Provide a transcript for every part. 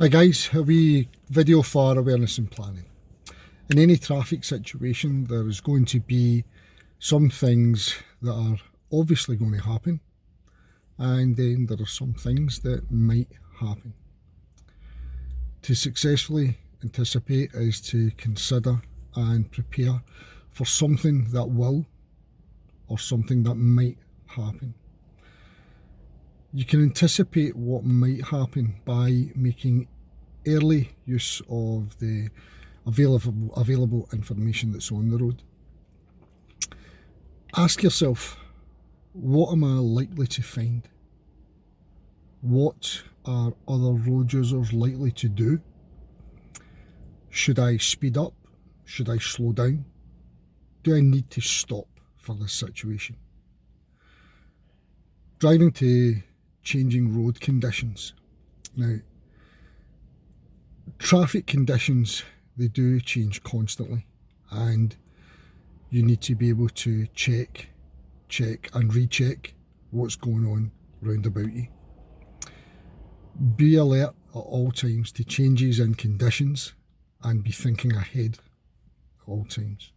Hi guys, a wee video for awareness and planning. In any traffic situation there is going to be some things that are obviously going to happen, and then there are some things that might happen. To successfully anticipate is to consider and prepare for something that will or something that might happen. You can anticipate what might happen by making early use of the available information that's on the road. Ask yourself, what am I likely to find? What are other road users likely to do? Should I speed up? Should I slow down? Do I need to stop for this situation? Driving to changing road conditions. Now, traffic conditions, they do change constantly, and you need to be able to check and recheck what's going on round about you. Be alert at all times to changes in conditions and be thinking ahead at all times.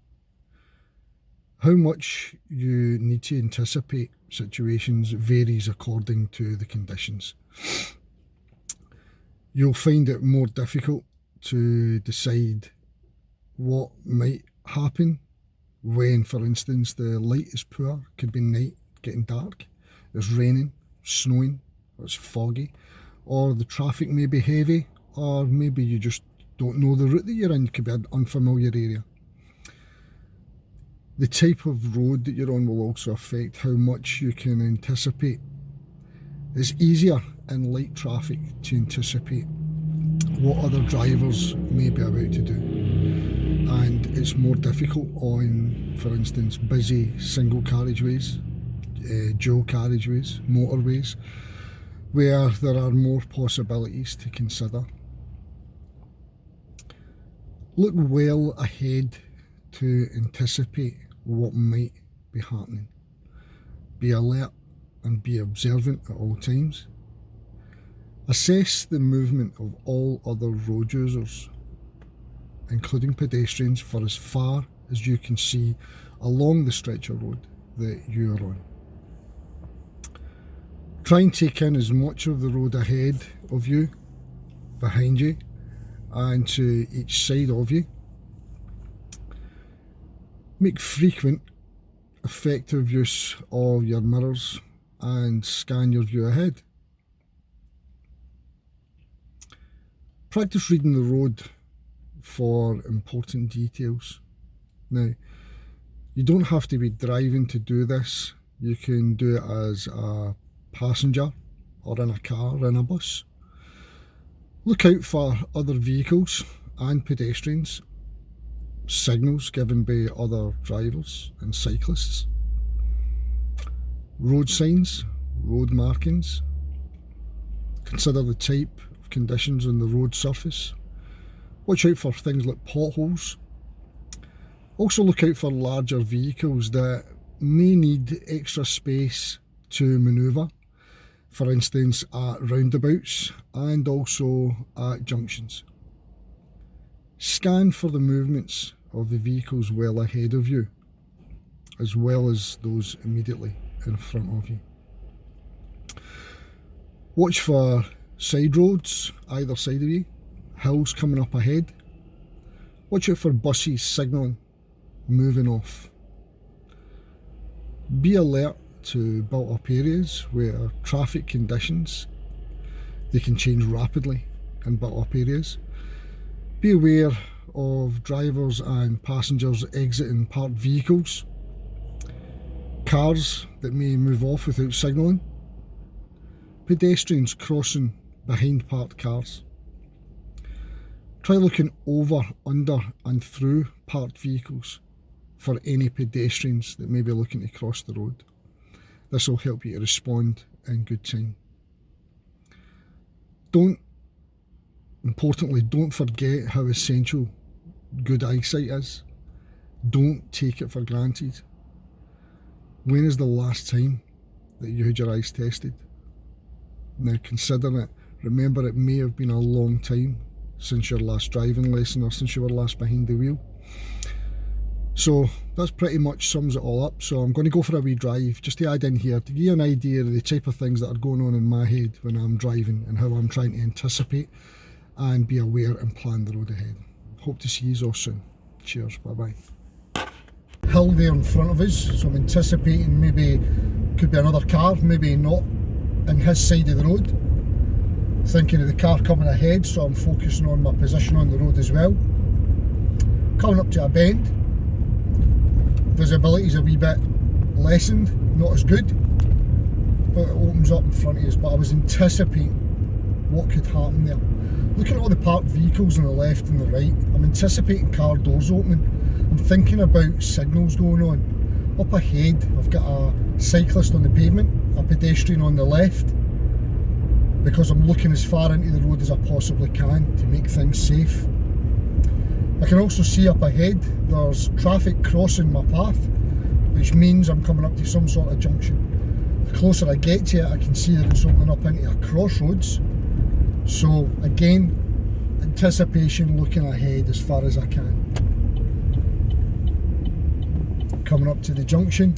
How much you need to anticipate situations varies according to the conditions. You'll find it more difficult to decide what might happen when, for instance, the light is poor. Could be night, getting dark, it's raining, snowing, or it's foggy, or the traffic may be heavy, or maybe you just don't know the route that you're in. It could be an unfamiliar area. The type of road that you're on will also affect how much you can anticipate. It's easier in light traffic to anticipate what other drivers may be about to do, and it's more difficult on, for instance, busy single carriageways, dual carriageways, motorways, where there are more possibilities to consider. Look well ahead to anticipate what might be happening. Be alert and be observant at all times. Assess the movement of all other road users, including pedestrians, for as far as you can see along the stretch of road that you are on. Try and take in as much of the road ahead of you, behind you, and to each side of you. Make frequent, effective use of your mirrors and scan your view ahead. Practice reading the road for important details. Now, you don't have to be driving to do this. You can do it as a passenger or in a car, in a bus. Look out for other vehicles and pedestrians, signals given by other drivers and cyclists, road signs, road markings. Consider the type of conditions on the road surface. Watch out for things like potholes. Also look out for larger vehicles that may need extra space to manoeuvre, for instance at roundabouts and also at junctions. Scan for the movements of the vehicles well ahead of you, as well as those immediately in front of you. Watch for side roads either side of you, hills coming up ahead. Watch out for buses signalling, moving off. Be alert to built up areas where traffic conditions, they can change rapidly in built up areas. Be aware of drivers and passengers exiting parked vehicles, cars that may move off without signalling, pedestrians crossing behind parked cars. Try looking over, under and through parked vehicles for any pedestrians that may be looking to cross the road. This will help you to respond in good time. Importantly, don't forget how essential good eyesight is. Don't take it for granted. When is the last time that you had your eyes tested? Now consider it Remember, it may have been a long time since your last driving lesson or since you were last behind the wheel. So that's pretty much sums it all up. So I'm going to go for a wee drive just to add in here to give you an idea of the type of things that are going on in my head when I'm driving and how I'm trying to anticipate and be aware and plan the road ahead. Hope to see you all soon. Cheers, bye bye. Hill there in front of us, so I'm anticipating maybe could be another car, maybe not, in his side of the road. Thinking of the car coming ahead, so I'm focusing on my position on the road as well. Coming up to a bend, visibility is a wee bit lessened, not as good, but it opens up in front of us. But I was anticipating what could happen there. Looking at all the parked vehicles on the left and the right, I'm anticipating car doors opening. I'm thinking about signals going on. Up ahead, I've got a cyclist on the pavement, a pedestrian on the left, because I'm looking as far into the road as I possibly can to make things safe. I can also see up ahead there's traffic crossing my path, which means I'm coming up to some sort of junction. The closer I get to it, I can see that it's opening up into a crossroads. So again, anticipation, looking ahead as far as I can. Coming up to the junction,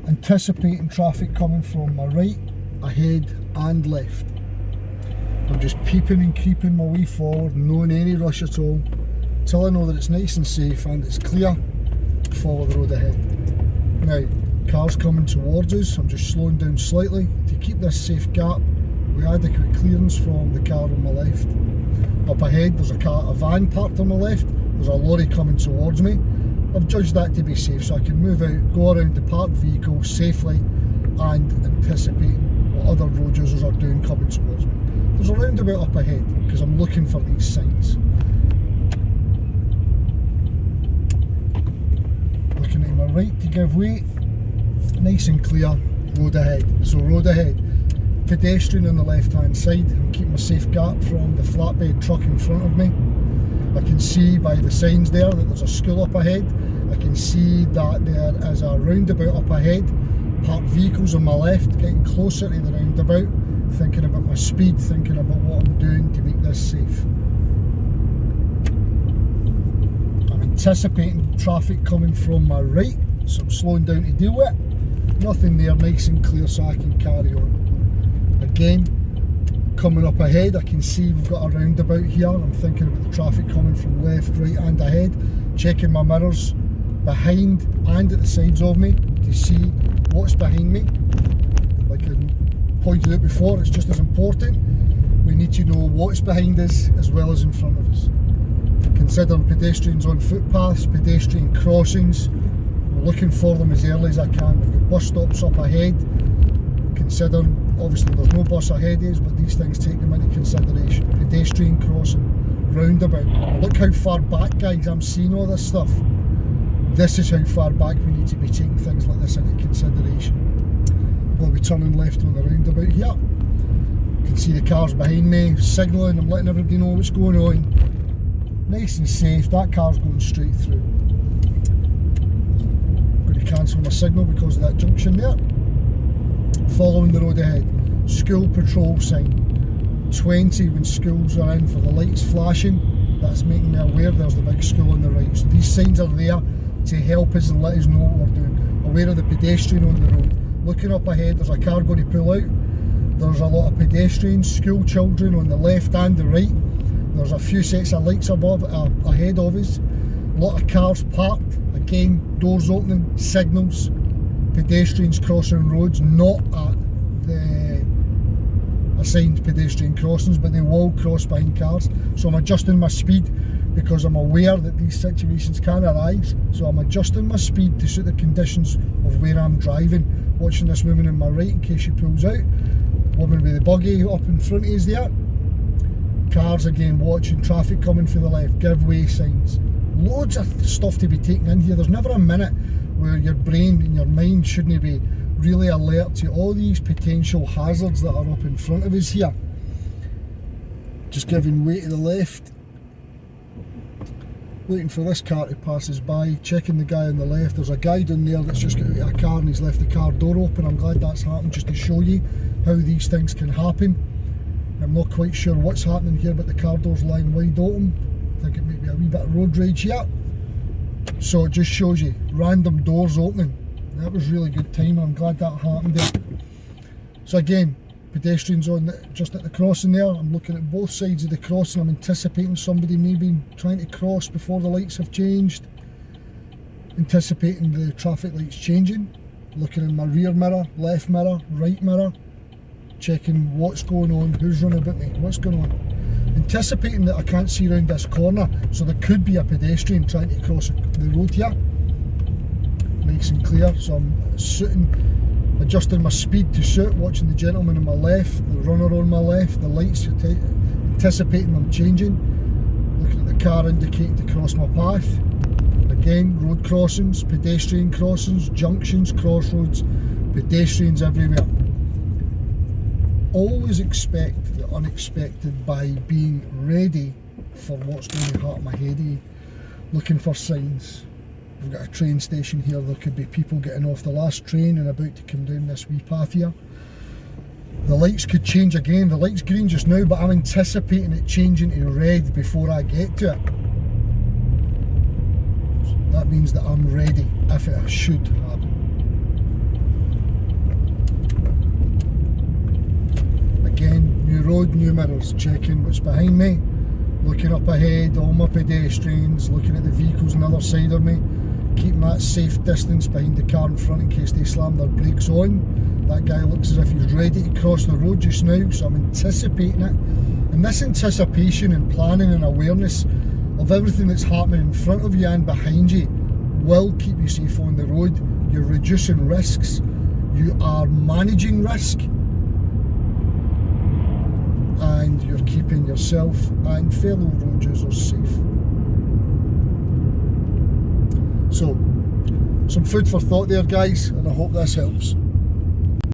anticipating traffic coming from my right, ahead and left. I'm just peeping and creeping my way forward, no any rush at all, till I know that it's nice and safe and it's clear, follow the road ahead. Now, cars coming towards us, I'm just slowing down slightly to keep this safe gap with adequate clearance from the car on my left. Up ahead there's a van parked on my left, there's a lorry coming towards me. I've judged that to be safe, so I can move out, go around the parked vehicle safely and anticipate what other road users are doing coming towards me. There's a roundabout up ahead because I'm looking for these signs. Looking to my right to give way, nice and clear, road ahead. So road ahead, pedestrian on the left hand side, I'm keeping a safe gap from the flatbed truck in front of me. I can see by the signs there that there's a school up ahead. I can see that there is a roundabout up ahead. Parked vehicles on my left, getting closer to the roundabout, thinking about my speed, thinking about what I'm doing to make this safe. I'm anticipating traffic coming from my right, so I'm slowing down to deal with it. Nothing there, nice and clear, so I can carry on. Again, coming up ahead, I can see we've got a roundabout here. I'm thinking about the traffic coming from left, right and ahead. Checking my mirrors behind and at the sides of me to see what's behind me. Like I pointed out before, it's just as important. We need to know what's behind us as well as in front of us. Considering pedestrians on footpaths, pedestrian crossings, we're looking for them as early as I can. We've got bus stops up ahead. Considering, obviously there's no bus ahead of us, but these things take them into consideration. Pedestrian crossing, roundabout. Look how far back, guys, I'm seeing all this stuff. This is how far back we need to be taking things like this into consideration. We'll be turning left on the roundabout here. You can see the cars behind me, signalling, I'm letting everybody know what's going on. Nice and safe, that car's going straight through. I'm going to cancel my signal because of that junction there. Following the road ahead, school patrol sign. 20 when schools are in for the lights flashing, that's making me aware there's the big school on the right. So these signs are there to help us and let us know what we're doing. Aware of the pedestrian on the road. Looking up ahead, there's a car going to pull out. There's a lot of pedestrians, school children on the left and the right. There's a few sets of lights above, ahead of us. A lot of cars parked. Again, doors opening, signals. Pedestrians crossing roads, not at the assigned pedestrian crossings, but they will cross behind cars. So I'm adjusting my speed because I'm aware that these situations can arise. So I'm adjusting my speed to suit the conditions of where I'm driving. Watching this woman on my right in case she pulls out. Woman with the buggy up in front of us there. Cars again, watching traffic coming for the left, give way signs. Loads of stuff to be taken in here. There's never a minute where your brain and your mind shouldn't be really alert to all these potential hazards that are up in front of us here. Just giving way to the left, waiting for this car to pass us by, checking the guy on the left. There's a guy down there that's just got out of a car and he's left the car door open. I'm glad that's happened, just to show you how these things can happen. I'm not quite sure what's happening here, but the car door's lying wide open. I think it might be a wee bit of road rage here. So it just shows you random doors opening. That was really good timing. I'm glad that happened there. So again, pedestrians just at the crossing there. I'm looking at both sides of the crossing. I'm anticipating somebody maybe trying to cross before the lights have changed. Anticipating the traffic lights changing. Looking in my rear mirror, left mirror, right mirror. Checking what's going on, who's running about me, what's going on. Anticipating that I can't see around this corner, so there could be a pedestrian trying to cross the road here. Nice and clear, so I'm adjusting my speed to suit, watching the gentleman on my left, the runner on my left, the lights, anticipating them changing. Looking at the car indicating to cross my path. Again, road crossings, pedestrian crossings, junctions, crossroads, pedestrians everywhere. Always expect the unexpected by being ready for what's going to happen ahead of you. Looking for signs. We've got a train station here. There could be people getting off the last train and about to come down this wee path here. The lights could change again. The light's green just now, but I'm anticipating it changing to red before I get to it. So that means that I'm ready if it should happen. Again, new road, new mirrors, checking what's behind me, looking up ahead, all my pedestrians, looking at the vehicles on the other side of me, keeping that safe distance behind the car in front in case they slam their brakes on. That guy looks as if he's ready to cross the road just now, so I'm anticipating it. And this anticipation and planning and awareness of everything that's happening in front of you and behind you will keep you safe on the road. You're reducing risks, you are managing risk, and you're keeping yourself and fellow road users safe. So, some food for thought there, guys, and I hope this helps.